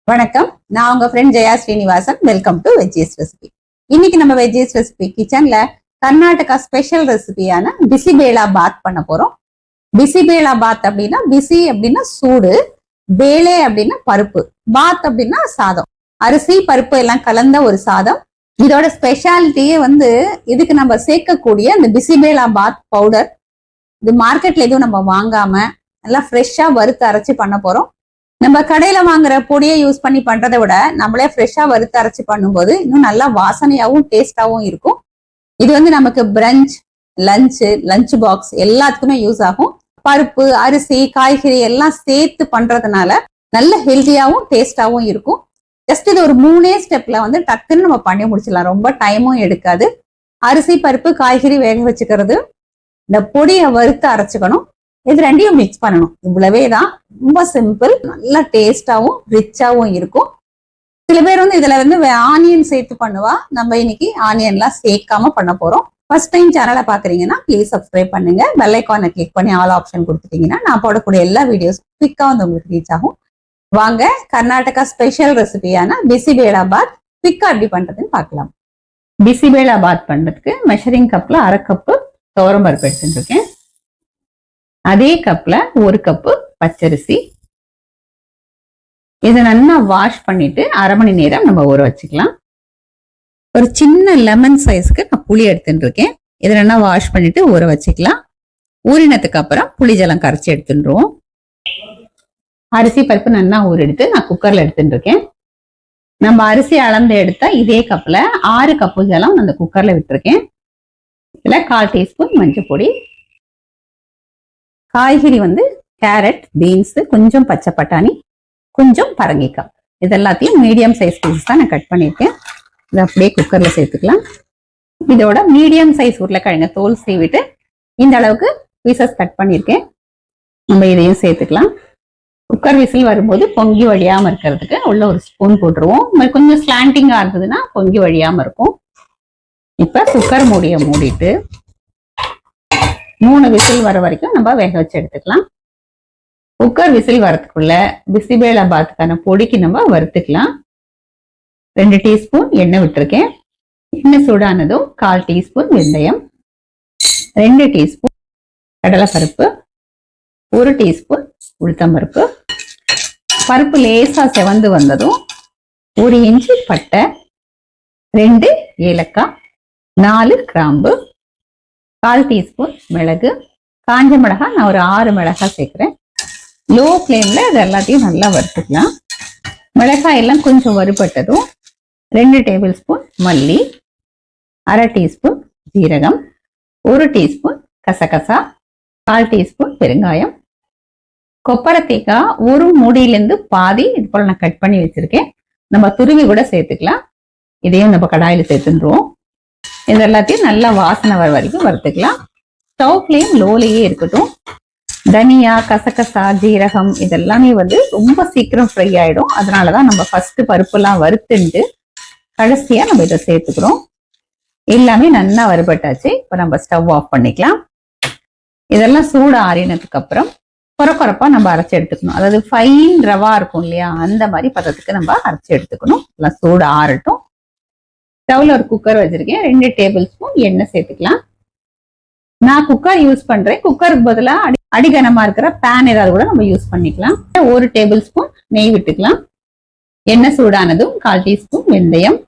வணக்கம். நான் உங்க friend Jaya Srinivasan. Welcome to veggies recipe. இன்னைக்கு நம்ம வெஜ்ஜீஸ் ரெசிபி கிச்சன்ல கர்நாடகா ஸ்பெஷல் ரெசிபியான பிசிபேலா பாத் பண்ண போறோம். பிசிபேலா பாத் அப்படின்னா பிசி அப்படின்னா சூடு, பேலே அப்படின்னா பருப்பு, பாத் அப்படின்னா சாதம், அரிசி பருப்பு எல்லாம் கலந்த ஒரு சாதம். இதோட ஸ்பெஷாலிட்டியே இதுக்கு நம்ம சேர்க்கக்கூடிய இந்த பிசிபேலா பாத் பவுடர். இது மார்க்கெட்ல எதுவும் நம்ம வாங்காம நல்லா ஃப்ரெஷ்ஷா வறுத்து அரைச்சி பண்ண போறோம். நம்ம கடையில வாங்குற பொடியை யூஸ் பண்ணி பண்றதை விட நம்மளே ஃப்ரெஷ்ஷா வறுத்து அரைச்சி பண்ணும்போது இன்னும் நல்லா வாசனையாவும் டேஸ்டாவும் இருக்கும். இது நமக்கு பிரஞ்ச், லஞ்ச் பாக்ஸ் எல்லாத்துக்குமே யூஸ் ஆகும். பருப்பு, அரிசி, காய்கறி எல்லாம் சேர்த்து பண்றதுனால நல்ல ஹெல்த்தியாவும் டேஸ்டாவும் இருக்கும். ஜஸ்ட் இது ஒரு 3 ஸ்டெப்ல டக்குன்னு நம்ம பண்ணி முடிச்சிடலாம். ரொம்ப டைமும் எடுக்காது. அரிசி, பருப்பு, காய்கறி வேக வச்சுக்கிறது, இந்த பொடியை வறுத்து அரைச்சுக்கணும், இது ரெண்டையும் மிக்ஸ் பண்ணணும். இவ்வளவே தான். ரொம்ப சிம்பிள், நல்லா டேஸ்டாவும் ரிச்சாவும் இருக்கும். சில பேர் இதுல ஆனியன் சேர்த்து பண்ணுவா. நம்ம இன்னைக்கு ஆனியன்லாம் சேர்க்காம பண்ண போறோம். ஃபர்ஸ்ட் டைம் சேனலை பாக்குறீங்கன்னா ப்ளீஸ் சப்ஸ்கிரைப் பண்ணுங்க. பெல் ஐக்கானை கிளிக் பண்ணி ஆல் ஆப்ஷன் கொடுத்துட்டீங்கன்னா நான் போடக்கூடிய எல்லா வீடியோஸ் குவிக்கா உங்களுக்கு ரீச் ஆகும். வாங்க, கர்நாடகா ஸ்பெஷல் ரெசிபியான பிசிபேலா பாத் குவிக்கா எப்படி பண்றதுன்னு பார்க்கலாம். பிசிபேலா பாத் பண்றதுக்கு மெஷரிங் கப்ல 1/2 கப்பு துவரம் பருப்பு எடுத்துட்டு இருக்கேன். அதே கப்ல 1 கப்பு பச்சரிசி. இதை நல்லா வாஷ் பண்ணிட்டு 1/2 மணி நேரம் நம்ம ஊற வச்சுக்கலாம். ஒரு சின்ன லெமன் சைஸ்க்கு நான் புளி எடுத்துட்டு இருக்கேன். இதை நல்லா வாஷ் பண்ணிட்டு ஊற வச்சுக்கலாம். ஊறினதுக்கு அப்புறம் புளி ஜலம் கரைச்சி எடுத்துடுவோம். அரிசி பருப்பு நல்லா ஊற எடுத்து நான் குக்கர்ல எடுத்துட்டு இருக்கேன். நம்ம அரிசி அளந்து எடுத்தா இதே கப்ல 6 கப்பு ஜலம் அந்த குக்கர்ல விட்டுருக்கேன். இதுல 1/4 டீஸ்பூன் மஞ்சள் பொடி, காய்கறி கேரட், பீன்ஸ், கொஞ்சம் பச்சை பட்டாணி, கொஞ்சம் பரங்கிக்காய், இது எல்லாத்தையும் மீடியம் சைஸ் பீசஸ் தான் நான் கட் பண்ணியிருக்கேன். இதை அப்படியே குக்கர்ல சேர்த்துக்கலாம். இதோட மீடியம் சைஸ் உருளைக்கிழங்கு தோல் சீவிட்டு இந்த அளவுக்கு பீசஸ் கட் பண்ணியிருக்கேன். நம்ம இதையும் சேர்த்துக்கலாம். குக்கர் விசில் வரும்போது பொங்கி வழியாம இருக்கிறதுக்கு உள்ள ஒரு ஸ்பூன் போட்டுருவோம். கொஞ்சம் ஸ்லாண்டிங்கா இருந்ததுன்னா பொங்கி வழியாம இருக்கும். இப்ப குக்கர் மூடியை மூடிட்டு 3 விசில் வர வரைக்கும் நம்ம வேக வச்சு எடுத்துக்கலாம். குக்கர் விசில் வரதுக்குள்ள பிசிபேலா பாத்துக்கான பொடிக்கு நம்ம வறுத்துக்கலாம். 2 டீஸ்பூன் எண்ணெய் விட்டுருக்கேன். எண்ணெய் சூடானதும் 1/4 டீஸ்பூன் வெந்தயம், 2 டீஸ்பூன் கடலைப்பருப்பு, 1 டீஸ்பூன் உளுத்தம்பருப்பு. பருப்பு லேசா செவந்து வந்ததும் 1 இன்ச்சு பட்டை, 2 ஏலக்காய், 4 கிராம்பு, 1/4 டீஸ்பூன் மிளகு, காஞ்ச மிளகாய் நான் ஒரு 6 மிளகாய் சேர்க்கிறேன். லோ ஃப்ளேம்ல இது எல்லாத்தையும் நல்லா வறுத்துக்கலாம். மிளகாய் எல்லாம் கொஞ்சம் வறுபட்டதும் 2 டேபிள் ஸ்பூன் மல்லி, 1/2 டீஸ்பூன் ஜீரகம், 1 டீஸ்பூன் கசகசா, 1/4 டீஸ்பூன் பெருங்காயம், கொப்பரை தேங்காய் 1 மூடியிலிருந்து பாதி இது போல நான் கட் பண்ணி வச்சிருக்கேன். நம்ம துருவி கூட சேர்த்துக்கலாம். இதையும் நம்ம கடாயில சேர்த்துருவோம். இது எல்லாத்தையும் நல்லா வாசனை வர வரைக்கும் வறுத்துக்கலாம். ஸ்டவ் ஃப்ளேம் லோலையே இருக்கட்டும். தனியா, கசகசா, ஜீரகம் இதெல்லாமே ரொம்ப சீக்கிரம் ஃப்ரை ஆயிடும். அதனாலதான் நம்ம ஃபர்ஸ்ட் பருப்புலாம் வறுத்துட்டு கடைசியா நம்ம இதை சேர்த்துக்கிறோம். எல்லாமே நல்லா வறுபட்டாச்சு. இப்ப நம்ம ஸ்டவ் ஆஃப் பண்ணிக்கலாம். இதெல்லாம் சூடு ஆறினதுக்கு அப்புறம் கொரப்பா நம்ம அரைச்சி எடுத்துக்கணும். அதாவது ஃபைன் ரவா இருக்கும் இல்லையா, அந்த மாதிரி பதத்துக்கு நம்ம அரைச்சி எடுத்துக்கணும். எல்லாம் சூடு ஆறட்டும். ஸ்டவ்ல ஒரு குக்கர் வச்சிருக்கேன். 2 டேபிள் ஸ்பூன் எண்ணெய் சேர்த்துக்கலாம். நான் குக்கர் யூஸ் பண்றேன். குக்கருக்கு பதிலா அடிகனமா இருக்கிற பேன் ஏதாவது கூட நம்ம யூஸ் பண்ணிக்கலாம். 1 டேபிள் ஸ்பூன் நெய் விட்டுக்கலாம். எண்ணெய் சூடானதும் 1/4 டீஸ்பூன் வெந்தயம்,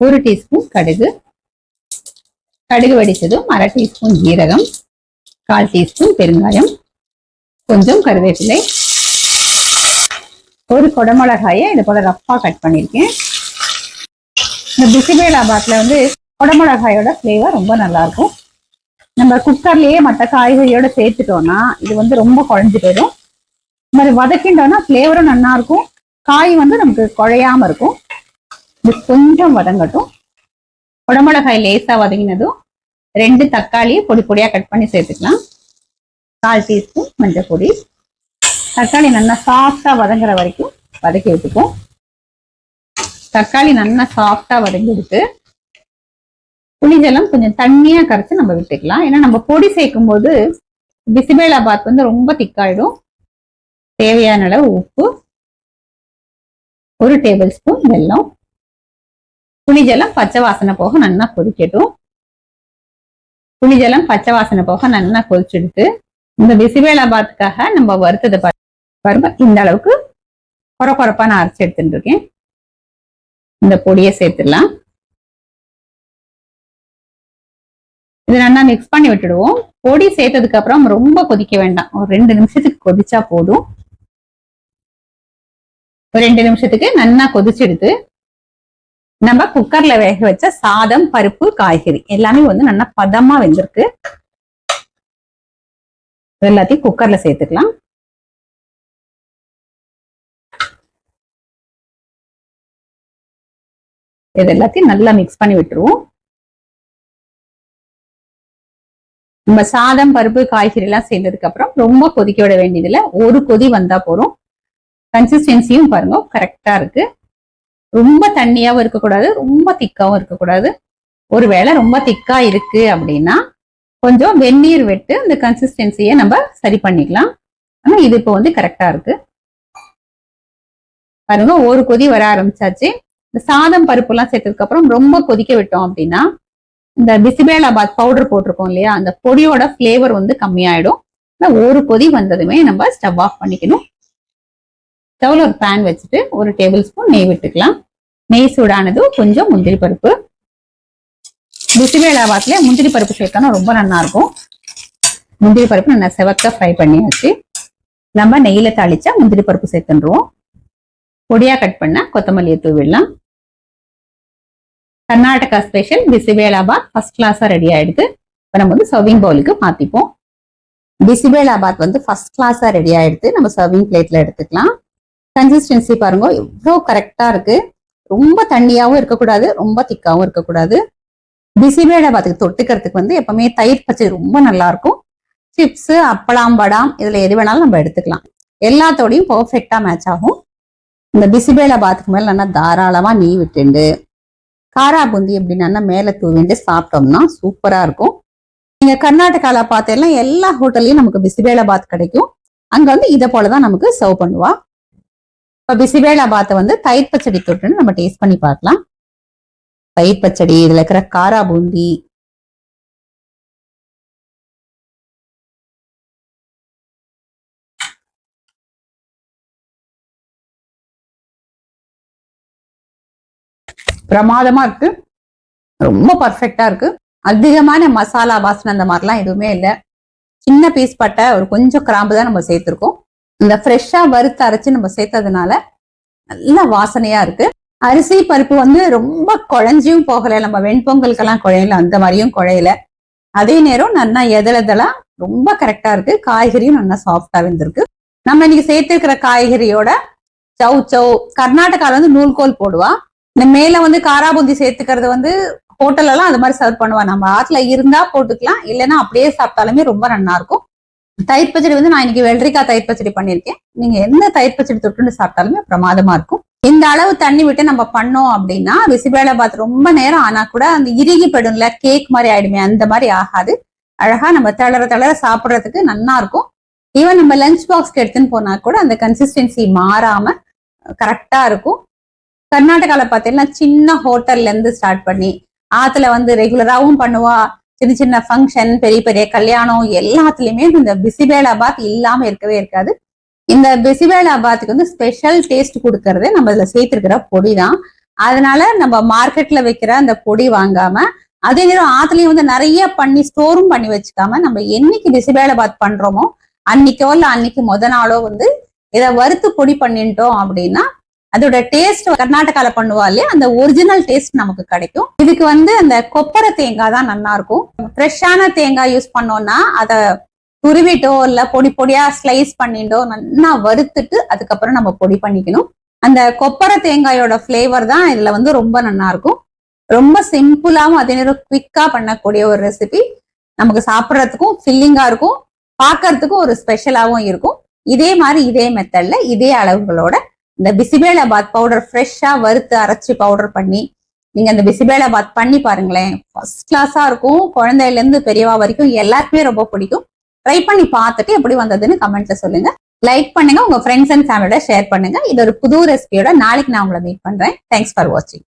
1 டீஸ்பூன் கடுகு, கடுகு வெடிச்சதும் 1/2 டீஸ்பூன் ஜீரகம், 1/4 டீஸ்பூன் பெருங்காயம், கொஞ்சம் கருவேப்பிலை, 1 குடமிளகாயை இது போல ரஃப்பா கட் பண்ணிருக்கேன். இந்த பிசிபேலா பாத்ல குடமிளகாயோட ஃப்ளேவர் ரொம்ப நல்லா இருக்கும். நம்ம குக்கர்லயே மற்ற காய்கறியோட சேர்த்துட்டோம்னா இது ரொம்ப குழஞ்சு போயிடும். இந்த மாதிரி வதக்கிட்டோம்னா ஃப்ளேவரும் நல்லா இருக்கும். காய் நமக்கு குழையாம இருக்கும். இது கொஞ்சம் வதங்கட்டும். குடமிளகாய் லேசா வதங்கினதும் 2 தக்காளியை பொடி பொடியா கட் பண்ணி சேர்த்துக்கலாம். 1/4 டீஸ்பூன் மஞ்சள் பொடி. தக்காளி நல்லா சாஃப்டா வதங்குற வரைக்கும் வதக்கி விட்டுப்போம். தக்காளி நல்லா சாஃப்டா வதங்கிடுத்து. புளிஜலம் கொஞ்சம் தண்ணியா கரைச்சு நம்ம விட்டுக்கலாம். ஏன்னா நம்ம பொடி சேர்க்கும் போது பிசிபேலா பாத் ரொம்ப திக்காயிடும். தேவையான அளவு உப்பு, 1 டேபிள் ஸ்பூன் வெல்லம். புளிஜலம் பச்சை வாசனை போக நல்லா கொதிக்கட்டும். புளிஜலம் பச்சை வாசனை போக நல்லா கொதிச்சுடுத்து இந்த பிசிபேலாபாத்துக்காக நம்ம வறுத்ததை பாருங்க. இந்த அளவுக்கு கொரப்பா நான் அரைச்சி எடுத்துட்டு இருக்கேன். இந்த பொடியை சேர்த்துடலாம். இது நல்லா மிக்ஸ் பண்ணி விட்டுடுவோம். பொடி சேர்த்ததுக்கு அப்புறம் ரொம்ப கொதிக்க வேண்டாம். ஒரு 2 நிமிஷத்துக்கு கொதிச்சா போதும். ஒரு 2 நிமிஷத்துக்கு நல்லா கொதிச்செடுத்து நம்ம குக்கர்ல வேக வச்ச சாதம், பருப்பு, காய்கறி எல்லாமே வந்து நல்லா பதமா வெந்திருக்கு. எல்லாத்தையும் குக்கர்ல சேர்த்துக்கலாம். இது எல்லாத்தையும் நல்லா மிக்ஸ் பண்ணி விட்டுருவோம். நம்ம சாதம், பருப்பு, காய்கறி எல்லாம் சேர்ந்ததுக்கு அப்புறம் ரொம்ப கொதிக்க விட வேண்டியதுல ஒரு கொதி வந்தா போறோம். கன்சிஸ்டன்சியும் பாருங்க கரெக்டா இருக்கு. ரொம்ப தண்ணியாவும் இருக்கக்கூடாது, ரொம்ப திக்காவும் இருக்கக்கூடாது. ஒருவேளை ரொம்ப திக்கா இருக்கு அப்படின்னா கொஞ்சம் வெந்நீர் விட்டு அந்த கன்சிஸ்டன்சியை நம்ம சரி பண்ணிக்கலாம். ஆனா இது இப்போ வந்து கரெக்டா இருக்கு. பாருங்க ஒரு கொதி வர ஆரம்பிச்சாச்சு. இந்த சாதம், பருப்பு எல்லாம் சேர்த்ததுக்கு அப்புறம் ரொம்ப கொதிக்க விட்டோம் அப்படின்னா இந்த பிசிபேலாபாத் பவுடர் போட்டிருக்கோம் இல்லையா, அந்த பொடியோட ஃபிளேவர் வந்து கம்மியாயிடும். ஒரு கொதி வந்ததுமே நம்ம ஸ்டவ் ஆஃப் பண்ணிக்கணும். ஸ்டவ்ல ஒரு பேன் வச்சுட்டு 1 டேபிள் ஸ்பூன் நெய் விட்டுக்கலாம். நெய் சூடானதும் கொஞ்சம் முந்திரி பருப்பு. பிசிபேலாபாத்ல முந்திரி பருப்பு சேர்த்தோம்னா ரொம்ப நல்லா இருக்கும். முந்திரி பருப்பு நல்லா செவக்க ஃப்ரை பண்ணியாச்சு. நம்ம நெய்யில தாளிச்சா முந்திரி பருப்பு சேர்த்துருவோம். பொடியா கட் பண்ண கொத்தமல்லியை தூவிடலாம். கர்நாடகா ஸ்பெஷல் பிசிபேலாபாத் ஃபர்ஸ்ட் கிளாஸா ரெடி ஆயிடுது. இப்போ நம்ம வந்து சர்விங் பவுலுக்கு மாத்திப்போம். பிசிபேலாபாத் வந்து ஃபர்ஸ்ட் கிளாஸா ரெடி ஆயிடுது. நம்ம சர்விங் பிளேட்ல எடுத்துக்கலாம். கன்சிஸ்டன்சி பாருங்க எவ்வளோ கரெக்டா இருக்கு. ரொம்ப தண்ணியாவும் இருக்கக்கூடாது, ரொம்ப திக்காவும் இருக்கக்கூடாது. பிசிபேலாபாத்துக்கு தொட்டுக்கிறதுக்கு வந்து எப்பவுமே தயிர் பச்சடி ரொம்ப நல்லா இருக்கும். சிப்ஸ், அப்பளம், படாம் இதுல எது வேணாலும் நம்ம எடுத்துக்கலாம். எல்லாத்தோடையும் பர்ஃபெக்டா மேட்ச் ஆகும். இந்த பிசிபேலாபாத்துக்கு மேல நல்லா தாராளமா நெய் விட்டுண்டு காரா பூந்தி எப்படின்னா மேல தூவிண்டு சாப்பிட்டோம்னா சூப்பரா இருக்கும். நீங்க கர்நாடகால பார்த்தேன்னா எல்லா ஹோட்டல்லையும் நமக்கு பிசிபேலாபாத் கிடைக்கும். அங்க வந்து இதை போலதான் நமக்கு சர்வ் பண்ணுவா. இப்ப பிசிபேலாபாத்தை வந்து தயிர் பச்சடி தொட்டுன்னு நம்ம டேஸ்ட் பண்ணி பார்க்கலாம். தயிர் பச்சடி, இதுல இருக்கிற காரா பூந்தி, பிரமாதமா இருக்கு. ரொம்ப பர்ஃபெக்டா இருக்கு. அதிகமான மசாலா வாசனை அந்த மாதிரிலாம் எதுவுமே இல்லை. சின்ன பீஸ் பட்டை, ஒரு கொஞ்சம் கிராம்பு தான் நம்ம சேர்த்திருக்கோம். இந்த ஃப்ரெஷ்ஷா வறுத்து அரைச்சு நம்ம சேர்த்ததுனால நல்ல வாசனையா இருக்கு. அரிசி பருப்பு வந்து ரொம்ப குழஞ்சியும் போகல, நம்ம வெண்பொங்கலுக்கெல்லாம் குழையல அந்த மாதிரியும் குழையல. அதே நேரம் நல்லா எதெல்லாம் ரொம்ப கரெக்டா இருக்கு. காய்கறியும் நல்லா சாஃப்டா வெந்திருக்கு. நம்ம இன்னைக்கு சேர்த்திருக்கிற காய்கறியோட சௌ கர்நாடகால வந்து நூல்கோல் போடுவா. இந்த மேல வந்து காராபூந்தி சேர்த்துக்கிறது வந்து ஹோட்டல் எல்லாம் அது மாதிரி சர்வ் பண்ணுவா. நம்ம ஆத்துல இருந்தா போட்டுக்கலாம், இல்லைன்னா அப்படியே சாப்பிட்டாலுமே ரொம்ப நல்லா இருக்கும். தயிர் பச்சடி வந்து நான் இன்னைக்கு வெள்ளரிக்காய் தயிர் பச்சடி பண்ணிருக்கேன். நீங்க எந்த தயிர் பச்சடி தொட்டுன்னு சாப்பிட்டாலுமே பிரமாதமா இருக்கும். இந்த அளவு தண்ணி விட்டு நம்ம பண்ணோம் அப்படின்னா பிசிபேலாபாத் ரொம்ப நேரம் ஆனா கூட அந்த இறுகி படும்ல, கேக் மாதிரி ஆயிடுமே, அந்த மாதிரி ஆகாது. அழகா நம்ம தளர சாப்பிட்றதுக்கு நல்லா இருக்கும். ஈவன் நம்ம லஞ்ச் பாக்ஸ்க்கு எடுத்துன்னு போனா கூட அந்த கன்சிஸ்டன்சி மாறாம கரெக்டா இருக்கும். கர்நாடகால பார்த்தீங்கன்னா சின்ன ஹோட்டல்ல இருந்து ஸ்டார்ட் பண்ணி ஆத்துல வந்து ரெகுலராகவும் பண்ணுவா. சின்ன சின்ன ஃபங்க்ஷன், பெரிய பெரிய கல்யாணம் எல்லாத்துலயுமே இந்த பிசிபேலாபாத் இல்லாம இருக்கவே இருக்காது. இந்த பிசிபேலாபாத்துக்கு வந்து ஸ்பெஷல் டேஸ்ட் கொடுக்கறது நம்ம இதுல சேர்த்திருக்கிற பொடி தான். அதனால நம்ம மார்க்கெட்ல வைக்கிற அந்த பொடி வாங்காம, அதே நேரம் ஆத்துலயும் வந்து நிறைய பண்ணி ஸ்டோரும் பண்ணி வச்சுக்காம, நம்ம என்னைக்கு பிசிபேலாபாத் பண்றோமோ அன்னைக்கோ இல்ல அன்னைக்கு நாளோ வந்து இதை வறுத்து பொடி பண்ணிட்டோம் அப்படின்னா அதோட டேஸ்ட் கர்நாடகால பண்ணுவா இல்லையா, அந்த ஒரிஜினல் டேஸ்ட் நமக்கு கிடைக்கும். இதுக்கு வந்து அந்த கொப்பரை தேங்காய் தான் நல்லா இருக்கும். ஃப்ரெஷ்ஷான தேங்காய் யூஸ் பண்ணோம்னா அதை துருவிட்டோ இல்ல பொடி பொடியா ஸ்லைஸ் பண்ணிட்டோ நல்லா வறுத்துட்டு அதுக்கப்புறம் நம்ம பொடி பண்ணிக்கணும். அந்த கொப்பரை தேங்காயோட ஃபிளேவர் தான் இதுல வந்து ரொம்ப நல்லா இருக்கும். ரொம்ப சிம்பிளாவும் அதே நேரம் குவிக்கா பண்ணக்கூடிய ஒரு ரெசிபி. நமக்கு சாப்பிட்றதுக்கும் ஃபில்லிங்கா இருக்கும், பார்க்கறதுக்கும் ஒரு ஸ்பெஷலாவும் இருக்கும். இதே மாதிரி இதே மெத்தட்ல இதே அளவுகளோட இந்த பிசிபேலாபாத் பவுடர் ஃப்ரெஷ்ஷா வறுத்து அரைச்சி பவுடர் பண்ணி நீங்க அந்த பிசிபேலாபாத் பண்ணி பாருங்களேன். ஃபர்ஸ்ட் கிளாஸா இருக்கும். குழந்தையில இருந்து பெரியவா வரைக்கும் எல்லாருக்குமே ரொம்ப பிடிக்கும். ட்ரை பண்ணி பார்த்துட்டு எப்படி வந்ததுன்னு கமெண்ட்ல சொல்லுங்க. லைக் பண்ணுங்க, உங்க ஃப்ரெண்ட்ஸ் அண்ட் ஃபேமிலியோட ஷேர் பண்ணுங்க. இது ஒரு புது ரெசிபியோட நாளைக்கு நான் உங்களை மீட் பண்றேன். தேங்க்ஸ் ஃபார் வாட்சிங்.